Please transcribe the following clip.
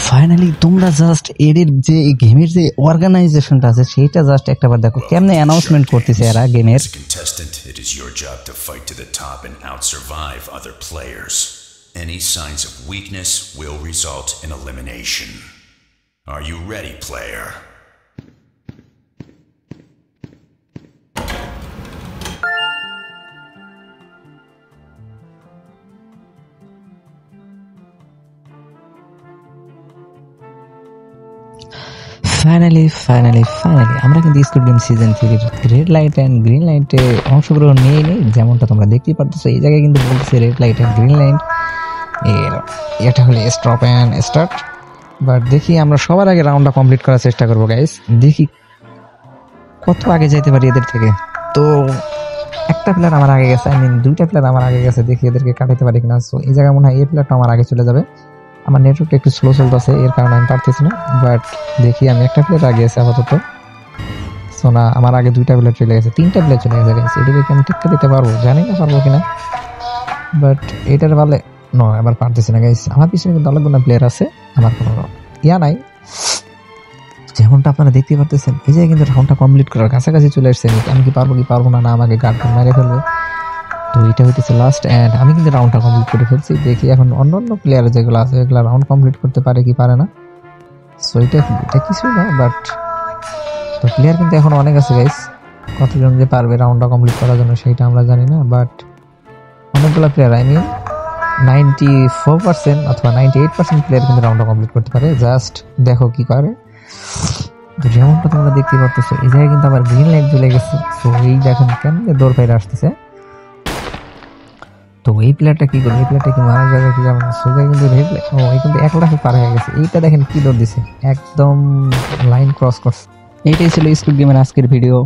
Finally তোমরা just এদের যে গেমের যে অর্গানাইজেশনটা আছে সেইটা জাস্ট একটাবার দেখো কেমনে অ্যানাউন্সমেন্ট করতেছে এরা গেমের। As a contestant, it is your job to fight to the top and out-survive other players. Any signs of weakness will result in elimination. Are you ready, player? Finally আমরা কিন্তু school game season 3 red light and green লাইটে অংশগ্রহণ নিয়ে নেই, যেমনটা তোমরা দেখতেই পারতেছো। এই জায়গায় কিন্তু বলতেছে red light and green light, এটা হলো স্টপ অ্যান্ড স্টার্ট। বাট দেখি আমরা সবার আগে রাউন্ডটা কমপ্লিট করার চেষ্টা করবো গাইস, দেখি কত আগে যাইতে পারি এদের থেকে। তো একটা প্লেয়ার আমার আগে গেছে, দুইটা প্লেয়ার আমার আগে গেছে, দেখি এদেরকে কাটাতে পারি কিনা। সো এই জায়গায় মনে হয় এই প্লেয়ারটা আমার আগে চলে যাবে। আমার নেটওয়ার্কটা একটু স্লো চলতেছে, এর কারণে আমি পারতেছি না। বাট দেখি আমি একটা প্লেয়ার আগে আছে আপাতত। সো না, আমার আগে দুইটা প্লেয়ার চলে গেছে, তিনটা প্লেয়ার চলে গেছে। এটাকে আমি টিক্কা দিতে পারবো, জানি না পারবো কিনা। বাট এটার বলে এবার পারতেছি না গাইস। আমার পিছনে কিন্তু অনেকগুলো প্লেয়ার আছে, আমার কোনো নাই। যেমনটা আপনারা দেখতে পারতেছেন, এই জায়গায় কিন্তু রাউন্ডটা কমপ্লিট করার কাছাকাছি চলে আসছে। আমি কি পারবো না আমাকে গার্ড মেরে ফেলবে। তো এটা হইতেছে লাস্ট অ্যান্ড আমি কিন্তু রাউন্ডটা কমপ্লিট করে ফেলছি। দেখি এখন অন্য প্লেয়ার যেগুলো আছে এগুলো রাউন্ড কমপ্লিট করতে পারে কি পারে না। সো এটা কিছুই না, বাট তো প্লেয়ার কিন্তু এখন অনেক আছে গাইস। কতজন যে পারবে রাউন্ডটা কমপ্লিট করার জন্য সেইটা আমরা জানি না, বাট অনেকগুলো প্লেয়ার 94% অথবা 98% প্লেয়ার কিন্তু রাউন্ডটা কমপ্লিট করতে পারে। জাস্ট দেখো কি করে। যেমনটা তোমরা দেখতে পারতেছো এই জায়গায় কিন্তু আবার গ্রিন লাইট জ্বলে গেছে। সো এই দেখেন কেমনে দৌড় পাইরে আসতেছে। তো এই প্লেয়ারটা কি করবে, এই প্লেয়ারটা কি মারা যাবে কি যাবে না। সোজা কিন্তু রেড লাইট, এই কিন্তু 1 লাখ পার হয়ে গেছে। এইটা দেখেন কি দৌড় দিছে, একদম লাইন ক্রস করছে। এইটাই ছিল স্কুল গেমের আজকের ভিডিও।